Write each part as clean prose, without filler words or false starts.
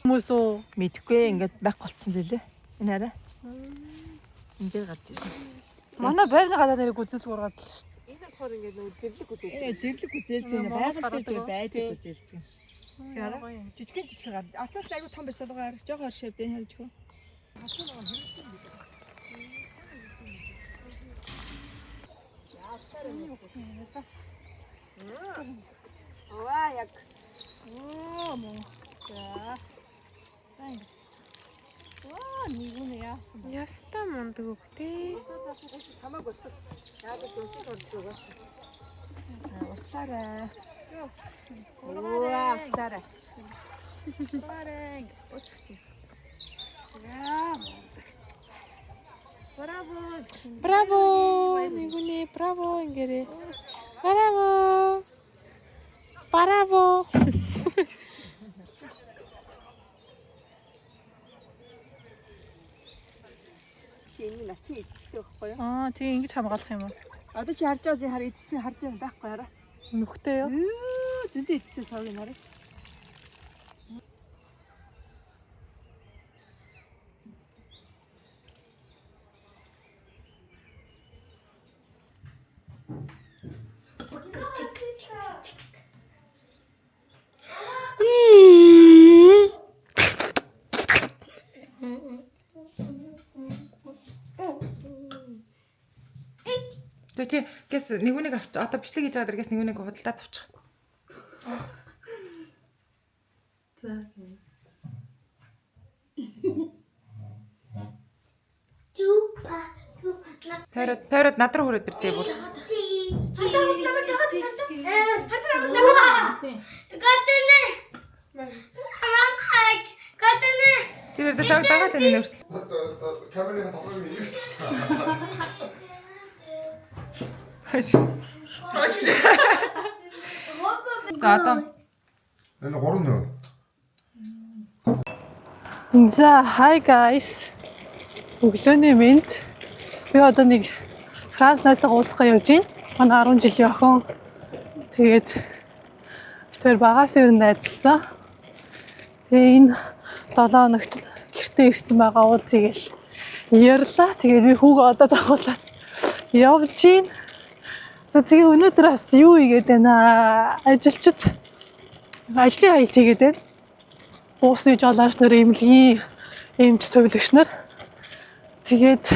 Хүмүүсөө мэдхгүй ингээд байх болцсон лээ. Энэ арай. Энд гарч ирсэн. Манай байрны гадаа нэрийг үзэл зургаад л шүү дээ. Энэ болохоор ингээд нөгөө зэрлэг үзэл. Зэрлэг үзэлж байна. Байгаль дээр байдаг үзэлж байна. Яараа жижигэн гар. Артаас айгуу том байсан байгаа харж байгаа шив дээ харж хөө. Ова яг. Оо мөн. За. Оо нэгүн яасан. Яста мундаг үгтэй. Хамаг өсөв. Яг өсөж орсон. Устараа. Уа, устараа. Барэнг. Браво. Браво. Нэгүний браво ингэрээ. Браво. Браво. Энэ начи идчихтэй байхгүй юу? Аа, тэгээ ингэж хамгаалах юм уу? Одоо чи харж байгаа хар идчихсэн харж байгаа байхгүй хараа. Нүхтэй юу? Зөндөө идчихсэн савыг хараа. Тэ гэс нэгүнийг авч одоо бичлэг хийж байгаа дэр гэс нэгүнийг худалдаад авчих. За. Тойроод над руу хүрээд ирдээ бүр. Тэр дагаад байгаа тань нэрт. Камерын тоглоом нэг. За одоо Энэ 3 нөө. За, hi guys. Өглөөний мэнд. Би одоо нэг Франц найзтайгаа уулзахаар явж байна. Манай 10 жилийн охин. Тэгээд тэр багаас ер нь найзлсан. Тэгээ энэ 7 хоногт гэртээ ирсэн байгаа уул тэгэл ярьлаа. Тэгээд би хүүгээ одоо дагуулаад явж байна. Тэгээ өнөөдөр бас юу игээд байна? Ажилчид ажлын хаялт хийгээд байна. Уусны жолооч нар, эмнэлгийн эмч төвлөгч нар. Тэгээд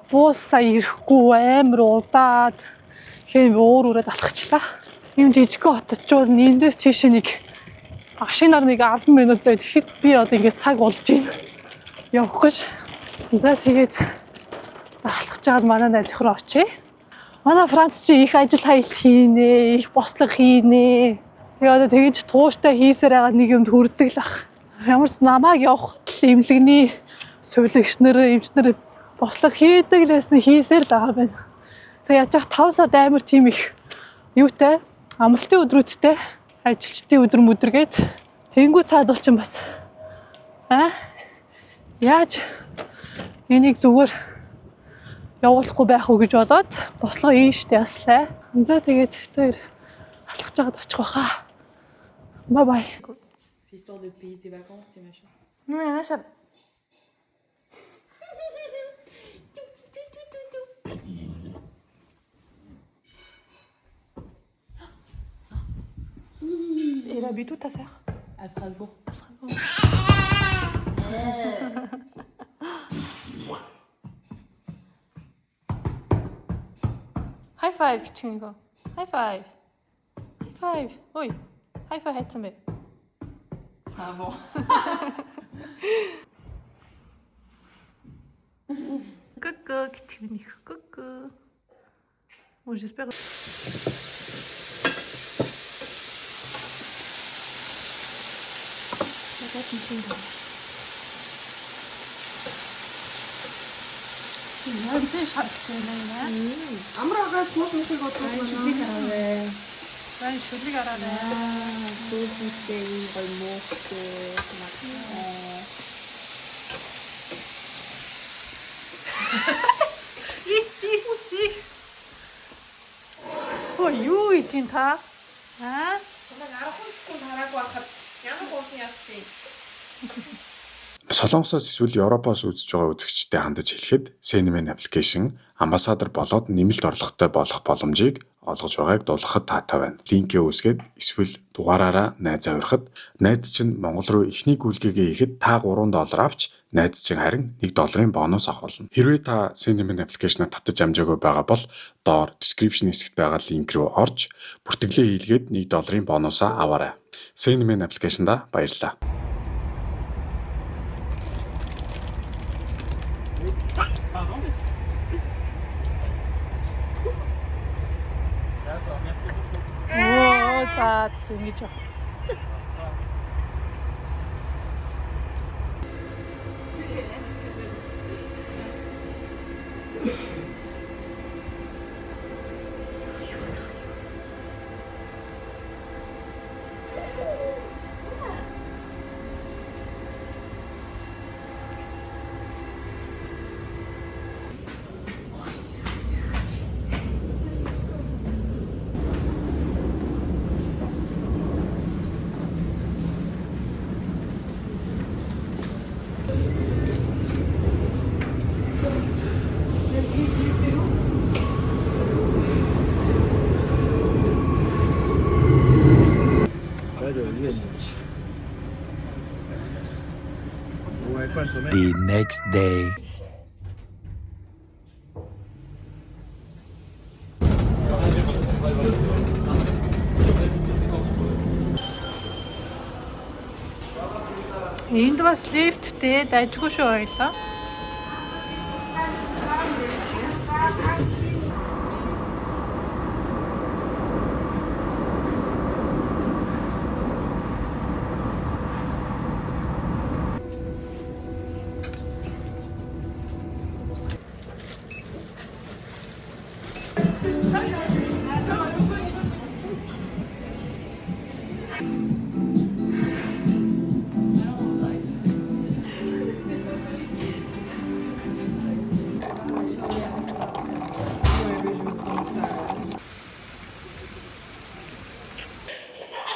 уусаа ирэхгүй амар удаад тэгэхээр өөрөөрөө алхачлаа. Ийм жижигхэн хотчвол эндээс тийш нэг машинаар нэг 10 минут зайд ихэд би одоо ингээд цаг болж байна. Явах гэж. За тэгээд алхаж чаад манай найз руу очие. Манай Франц чи их ажил хаялт хийнэ, их бослог хийнэ. Тэгээ одоо тэгэж тууштай хийсээр байгаа нэг юмд хүрдэг л ах. Ямар ч намайг явахт л эмнэлгийн сувилагч нар, эмчнэр бослог хийдэг л байсан хийсээр л байгаа байна. Тэгээ яаж 5 сард амар тийм их юутай амралтын өдрүүдтэй ажилчдын өдөр мөдргээд тэнгүү цаад бол ч бас яаж энийг зүгээр явуулахгүй байх уу гэж бодоод бослого ийштэй яслаа. За тэгээд тэр алхаж байгаад очих واخа. Bye bye. C'est histoire de payer tes vacances, tes machins. Ну яна шар. Il habite où ta sœur? À Strasbourg. High five, Chingo. High five. High five. Ой. High five хайцсан бэ? Саво. Coucou, кичгэнийх. Coucou. Bon, j'espère. Яа би шалж байна. Амраагаа туушмыг бодлоо. Шүлгийг хараа. Байн шүлэг араарай. Туушмтэй гой мөөтэй. Ой, юу ийж ин та? Аа? Солонгосоос эсвэл Европоос үзэж байгаа үзэгчдэд хандаж хэлэхэд Cinnamon аппликейшн амбассадор болоод нэмэлт орлоготой болох боломжийг олгож байгааг дуулгахад таатай байна. Линкээ үүсгээд эсвэл дугаараараа найзаа урихад найз чинь Монгол руу эхний гүйлгээгээ хийхэд та $3 авч найз чинь харин $1 бонус авах болно. Хэрвээ та Cinnamon аппликейшнаа татаж амжаагүй байгаа бол доор description хэсэгт байгаа линк рүү орж бүртгэлээ хийлгээд $1 бонусаа аваарай. Cinnamon аппликейшнда баярлалаа. Оо, за ингэж яах. The next day. Энд бас лифттэй дайжгүй шүү ойлоо.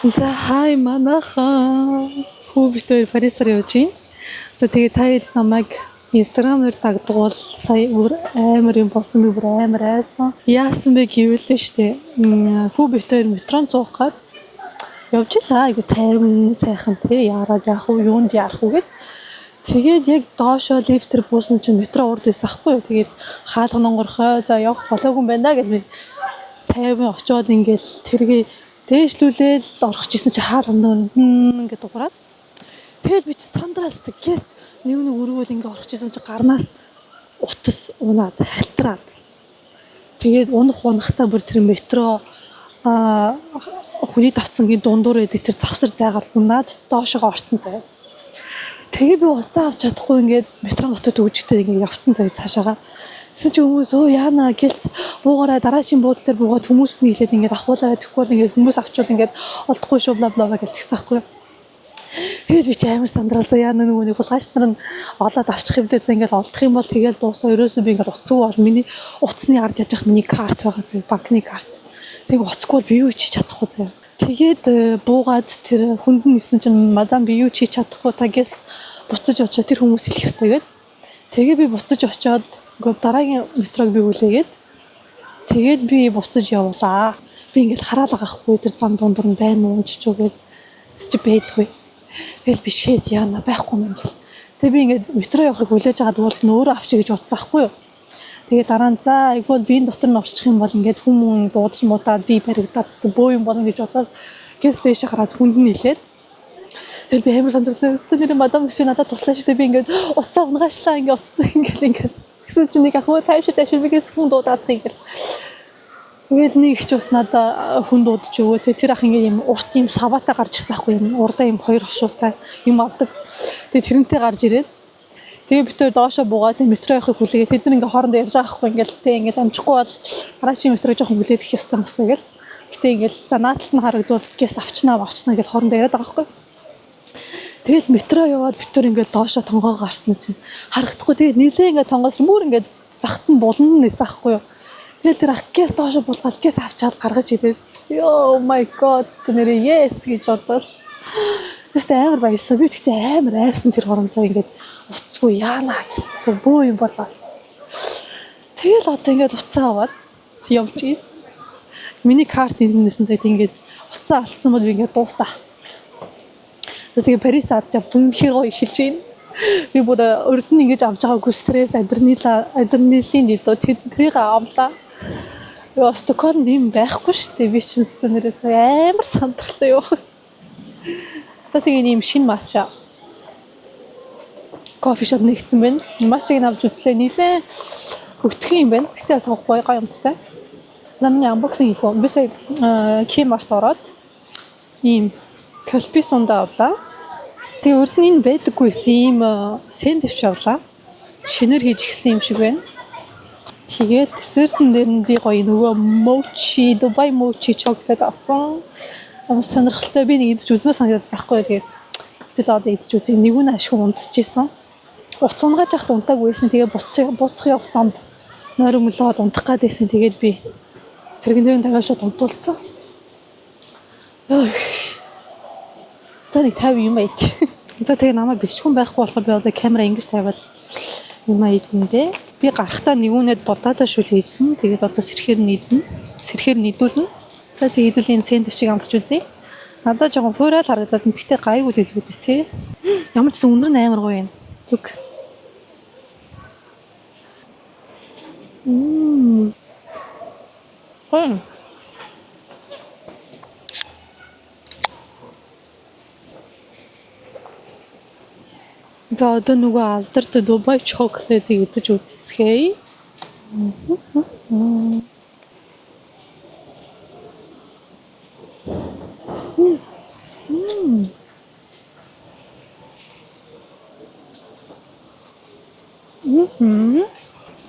За хай манайхаа хүүбитээр Парисаар явж байна. Тэгээ та хэд намайг Instagram-аар тагдгуул сая бүр амар юм болсон би бүр амар айсан. Яасан бэ гэвэл штэ хүүбитээр метрон цуухаар явж илаа. Айгу тайван сайхан тий яарад яах вэ юунд яах вэ гэд. Тэгээд яг доошоо лифтер буусан чинь метро урд байсан ахгүй юу. Тэгээд хаалган онгорхой за явах болоогүй юм байна гэж би тайван очиод ингээл тэргээ дээшлүүлээл орох гэсэн чи хаалган ингээд дуурайд. Тэгэл би чи сандраалт гэс нэг өрөөл ингээд орох гэсэн чи гарнаас утас унаад халтраад. Тэгээд унахтаа бүр тэр метро хүний давцангийн дундуур эдэг тэр завсар зайгаар унаад доошоо орсон заяа. Тэгээ би уцаа авч чадахгүй ингээд метро дотор төгжигтэй ингээд явцсан заяа цаашаага. Тэсэн чи хүмүүс өө яана гэлц буугаараа дараачийн буудлаар буугаад хүмүүст нь хэлээд ингээд ахуулаараа тэгвэл ингээд хүмүүс авчвал ингээд олдохгүй шүү бла бла гэж хэлсэн байхгүй. Тэгээд би ч амар сандрал за яана нөгөөний хулгайч нар нь олоод авчих юм дээр ингээд олдох юм бол тэгэл дуусаа ерөөсөө би ингээд уцгүй бол миний утасны ард яж ах миний карт байгаа зэ банкны карт. Тэг уцгүй би юу ч чадахгүй зэ. Тэгээд буугаад тэр хүнд нь нисэн чинь мадам би юу ч чадахгүй тагээс буцаж очоо тэр хүмүүс хэлэх ёстой гээд. Тэгээ би буцаж очоод гоо дараагийн метрог би хүлээгээд тэгээд би буцаж явлаа. Би ингээд хараалга ахгүй тэр зам дундуур нь байна уу ч үгүй чи бэдгүй. Тэгэл би шээд яана байхгүй юм гэл. Тэгээ би ингээд метро явахыг хүлээж аваад бол нөөрэ авчиг гэж бодсон ахгүй юу. Тэгээ дараа нь за айгуул биеийн дотор нь орчих юм бол ингээд хүмүүн дуудаж муудаад би баригдаад бөө юм болно гэж бодоод гэс дэше хараад хүнд нь хэлээд тэгэл би амар сандрсан. Өстөнөр мадам шиг надад туслаа шүү дээ. Би ингээд уцаа унгаашлаа ингээд уцтай ингээд гэсэн чинь нэг ахуу тайвшир бигээс хүн дуудаад тэгэл. Тэгэл нэг их ч бас надад хүн дуудаж өгөө. Тэр ах ингээд юм урт юм саваатай гарч ирсэн ахгүй юм. Урдаа юм хоёр хошуутай юм авдаг. Тэгээ тэрнтэй гарч ирээд тэгээ бид төр доошо буугаад метро явахыг хүлээгээд тэд нар ингээ хоорондоо ярьж байгаа хгүй ингээл тэг ингээл амжихгүй бол маргаашийн метро жоохон хүлээлгэх ёстой мөстэй гэл. Гэтэ ингээл за наадталт нь харагдвал гэс авчнаа гэл хоорондоо яриад байгаа хгүй. Тэгэл метро яваад бид төр ингээл доошо тонгоо гарсан чинь харагдахгүй. Тэгээ нилээ ингээ тонгоос мөр ингээ захт нь булан нээсэн ахгүй юу. Тэгэл тэр ах гэс доошо булгаад гэс авчаад гаргаж ирээд ёо my god тэр yes гэж бодвол Тэстэ амар баярсан. Би тэгтээ амар айсан тэр хоромцоо ингээд уцгүй яана гэсэн бөө юм болоо. Тэгэл одоо ингээд уцаа аваад явж ий. Миний карт энднээсэн сайд ингээд уцаа алдсан бол би ингээд дуусаа. За тэгээ Парис ад яв үнэхээр гоё эхэлж байна. Би бүр урд нь ингэж авч байгаагүй стресс адреналин илүү тэрийг авлаа. Ёо Стокгольмд юм байхгүй шүү дээ. Би чинь стонерээс амар сандарлаа юу. За тэгээ ийм шинэ матча кофе шоп нэгдсэн байна. Матчийг авч үзлээ. Нилээ хөгтөх юм байна. Тэгтээ бас гоё юмтай. Намны unboxing хийх юм. Би сая Kmart ороод ийм Каспи сундаа авлаа. Тэгээ урд нь энэ байдаггүйсэн ийм сэндвич авлаа. Шинээр хийж гисэн юм шиг байна. Тэгээд десертэн дээр нь би гоё нөгөө mochi, Dubai mochi chocolate авсан. Амар сонирхолтой. Би нэг идэж үзмээ санагдаад байхгүй. Тэгээд тэгэл одоо идэж үзье. Нэг нь ашиг унтчихсан. Уц унгааж яхад унтаагүй байсан. Тэгээ буцах явах замд нойр мөлөөд унтах гээд байсан. Тэгээд би тэрэгнэрийн тагаа шууд унтуулсан. За нэг 50 юм байт. За тэгээ намайг бичхэн байхгүй болохоор би одоо камера ингэж тавиал юм айдэндээ. Би гарахтаа нэгүнэд бодоодаа шүл хийсэн. Тэгээд одоо сэрхээр нийдүүлнэ. За тэгээд хэдүүл энэ сэндвичийг амтч үзье. Надад жоохон хуурай харагдаад тэгтээ гайгүй л хэлбэдэ тий. Ямар ч өндөр нь амар гоё юм. Зүг. Гоё. За одоо нөгөө алдарт Dubai chocolate-ийг идэж үзцгээе.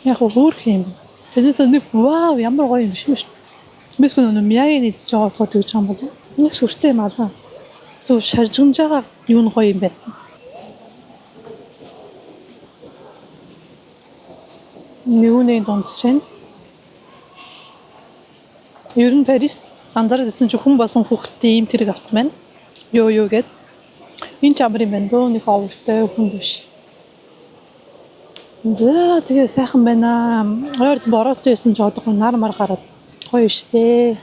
Яг хөөх юм. Тэрнээс нэг вау ямар гоё юм шиг. Бис гэнэ мяагийн идэж байгаа болохоор тэгж байгаа юм болов. Нэг сүртэй юм алаа. Зүг шаржгамж байгаа юу нь гоё юм бэ? Нэгүний дундч чинь. Ер нь Парис анзаараад ирсэн чи хүн болон хүүхдтэй ийм тэрэг авсан байна. Юу гэд. Энэ чамар юм байна. Бөөний фавортай хүн биш. За тэгээ сайхан байна. Ойр бороотой байсан ч одоо нар мар гараад гоё штэ.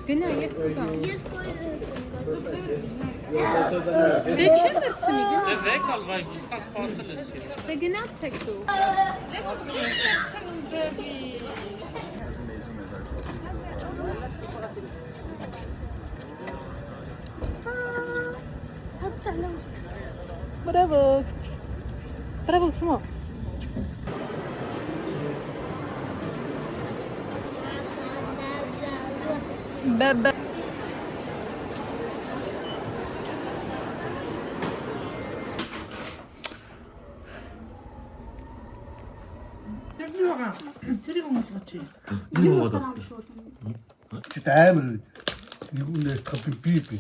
Genau, jest gut. Зачем это не Ve vekal vaş diskas pastelesi. Ты генат секту. Продукт. Продукт юм уу? Бэбэ. Чи амар юу нэ тхапи пипи.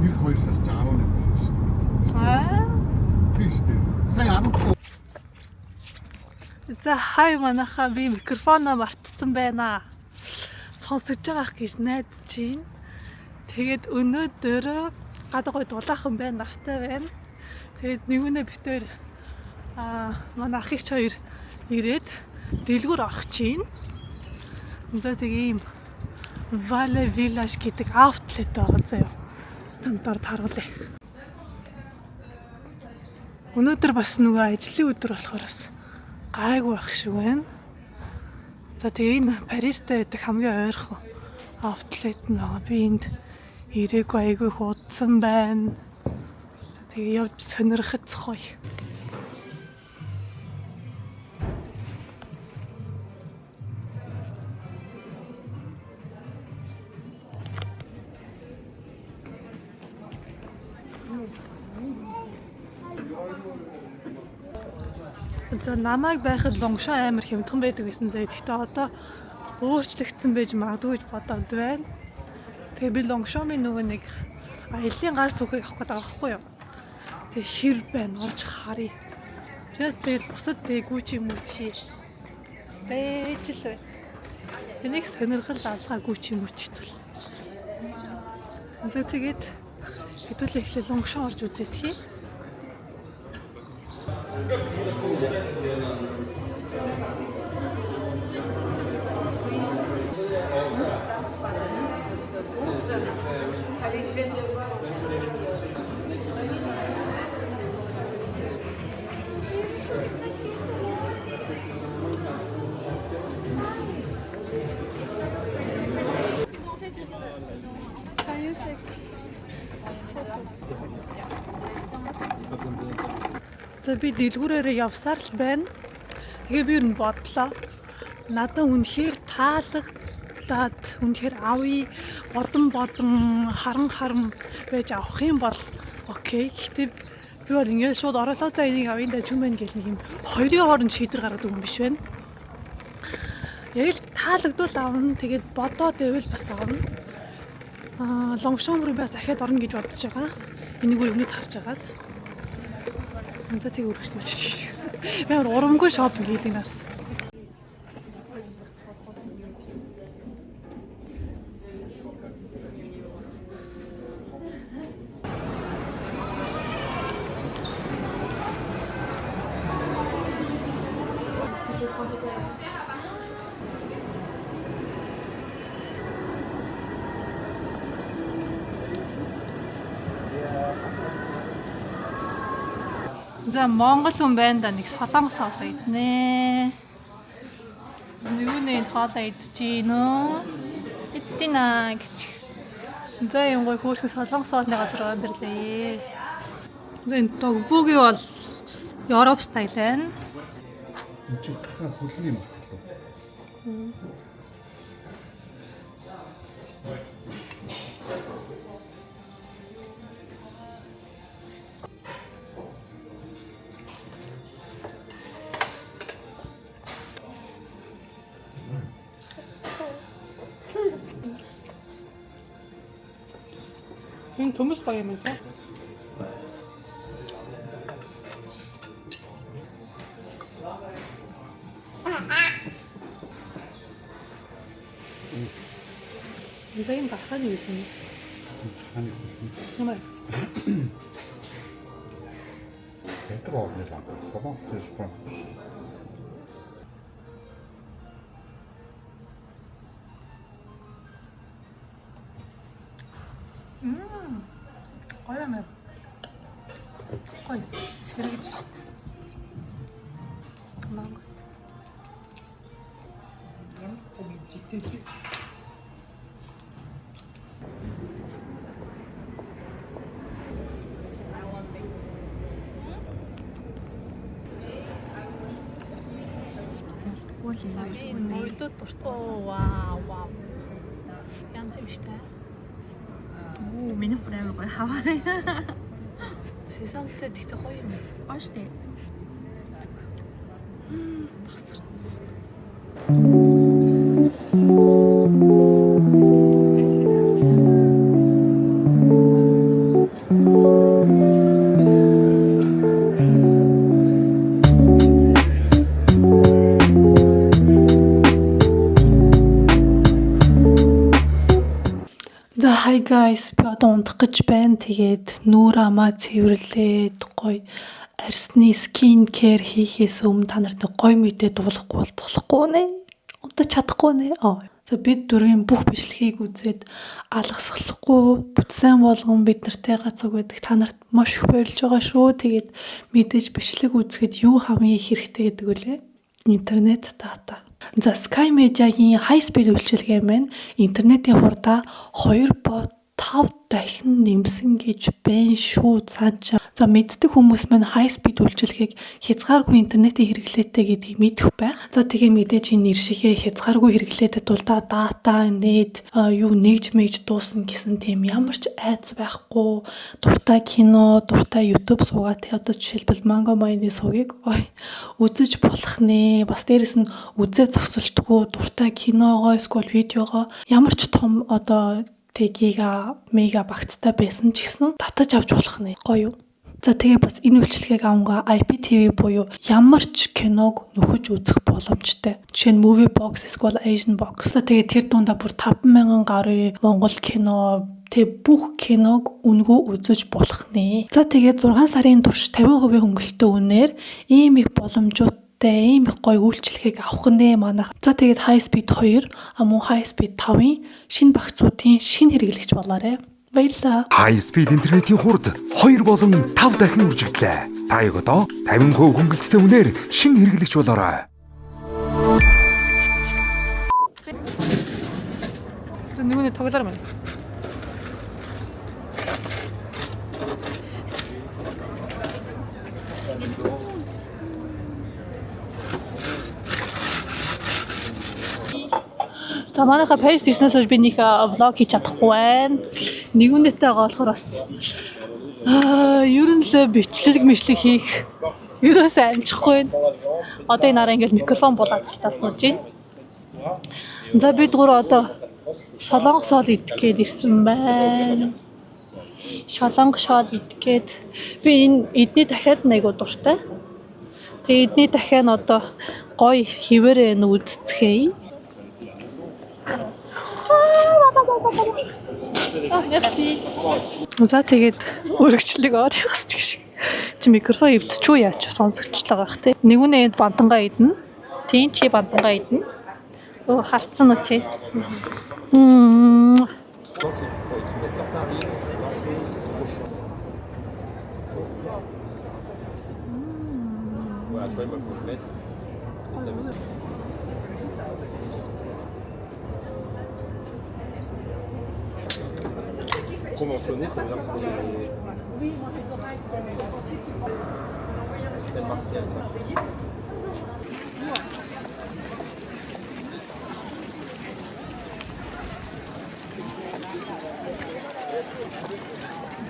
Нэг 2 сар чи 11 болж шүү дээ. Тийм шүү дээ. Сая 10. За хай манайхаа би микрофоноо мартсан байна. Сонсож байгаах гэж найдаж байна. Тэгээд өнөөдөр гадагой дулаахан байна, нартай байна. Тэгээд нэгүнэ битээр манай ах их хоёр ирээд дэлгүүр орох чинь. За тэгээ ийм Vale Village гэдэг аутлет байгаа заяа. Тантаар харуулъя. Өнөөдөр бас нөгөө ажлын өдөр болохоор бас гайгүй байх шиг байна. За тэгээ энэ Паристай байдаг хамгийн ойрхон аутлет нь байгаа. Би энд ирээгүй айгүй хуудсан байна. За тэгээ явж сонирхож цохой. За намайг байхад Лонгшо амар хямдхан байдаг гэсэн заяа. Гэхдээ одоо өөрчлөгдсөн байж магадгүй гэж бодоод байна. Тэгээ би Лонгшомын нөгөө нэг аялын гар зүгөө явах гэдэг байхгүй юу? Тэгээ хэр байна орж харъя. Just тэгээд бусад дээгүүч юм уу чи. Бэж л байна. Энийг сонирхол алгаагүй ч юм уу ч тул. Тэгээд хэдүүлээ эхлээ Лонгшо орж үзээ тий. За би дэлгүүрээрээ явсаар л байна. Тэгээ би юу н бодлоо. Надад үнэхээр таалагдаад үнэхээр авъя, бодон харан байж авах юм бол окей. Гэхдээ би бол ингээд шууд ороолоо за энийг авъя даа юм байна гэх нэг юм хоёрын хооронд шийдвэр гаргадаг юм биш байна. Яг л таалагдвал авна. Тэгээд бодоод байвал бас авна. Лонгшом руу бас ахиад орно гэж бодож байгаа. Энийг өмнөд харж агаад. За тэг өргөжлүүлж. Ямар урамгүй шопинг хийдэг нас. За Монгол хүн байна да нэг солонгос хоолоо иднэ. Юу нэ хоолоо идэж гинөө. Идтина гэж. За юм гой хөөрхөн солонгос хоолны газар өндөрлөө. За энэ тогбоги бол Европ стайл байна. Энд чи хаа хөлний магтлаа. Энэ төмөс гоё юм байна. За энэ дахад юу юм? Хана. Это важно там. Потом все что. Гоё юм. Гоё. Сэргэж шít. Манго. Нойлоод дуртай. Вау. Янз юм штэ. Оо, миний бүр амар гоё хаваа. Сезамтай тэгтэй гоё юм. Гоё штэ. Тасарч. За hi guys, би одоо унтах гэж байна. Тэгээд нүүр амаа цэвэрлээд гоё арсны скин кэр хийхээс өмнө та нарт гоё мэдээ дуулахгүй бол болохгүй нэ. Унтаж чадахгүй нэ. За бид дөрвийн бүх бичлэгийг үзээд алгасгалахгүй бүтсэн болгон бид нартай гацаг байдаг. Та нарт маш их баярлж байгаа шүү. Тэгээд мэдээж бичлэг үзэхэд юу хамгийн их хэрэгтэй гэдэг үлээ? Интернет дата. За Sky Media-гийн high speed үйлчилгээ маань интернетийн хурдаа 2.5 дахин нэмсэн гэж байна шүү цааш. За мэддэг хүмүүс маань high speed үйлчилгээг хязгааргүй интернетийн хэрэглээтэй гэдгийг мэдэх байх. За тэгээ мэдээж энэ нэр шигээ хязгааргүй хэрэглээтэй тул дата, нет юу нэгж мэгж дуусна гэсэн тийм ямар ч айц байхгүй. Дуртай кино, дуртай YouTube суугаад одоо жишээлбэл Mango Mine-ийн сувгийг үзэж болох нэ. Бас дээрэс нь үзээ зогсолтгүй дуртай киногоо, эсвэл видеогоо ямар ч том одоо гига мега багттай байсан ч гэсэн татаж авч болох нэ. Гоё юу? За тэгээ бас энэ үйлчилгээг авангаа IPTV буюу ямар ч киног нөхөж үзэх боломжтой. Жишээ нь Movie Box эсвэл Asian Box. За тэгээ тэр дундаа бүр 5,000 гаруй Монгол кино бүх киног үнэгүй үзэж болох нэ. За тэгээ 6 сарын турш 50% хөнгөлөлтөө үнээр ийм их боломжуудтай ийм их гоё үйлчилгээг авах нэ манайх. За тэгээд High Speed 2 амуу High Speed 5-ын шинэ багцуудын шинэ хэрэглэгч болоорой. Баярлалаа. High Speed интернетийн хурд 2 болон 5 дахин үржигдлээ. Та одоо 50% хөнгөлөлттэй үнээр шинэ хэрэглэгч болоорой. Нүгний тоглоор маань. За манайха Парис ирснээс хойш би нэг влог хийж чадахгүй байна. Нэгүндэтэй байгаа болохоор бас ер нь л бичлэг хийх ерөөсөө амжихгүй байна. Одоо энэ араа ингээл микрофон булаацалтаа сууж байна. За бид гур одоо солонгос хоол идэх гээд ирсэн байна. Солонгос хоол идэх гээд би энэ эдний дахиад айгуу дуртай. Тэгээ эдний дахиад нь одоо гоё хിവэрээ үзцгээе. Merci. За тэгээд өргөчлөг орихс ч гэх шиг. Чи микрофон өвдчихүү яач сонсогчлоо байх те. Нэгүнээ бандангаа идэнэ. Тийм чи бандангаа идэнэ. Оо харцсан уу чи? Conventionné, ça veut dire que c'est martial, ça.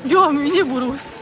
Ёо, миний бүрүүс.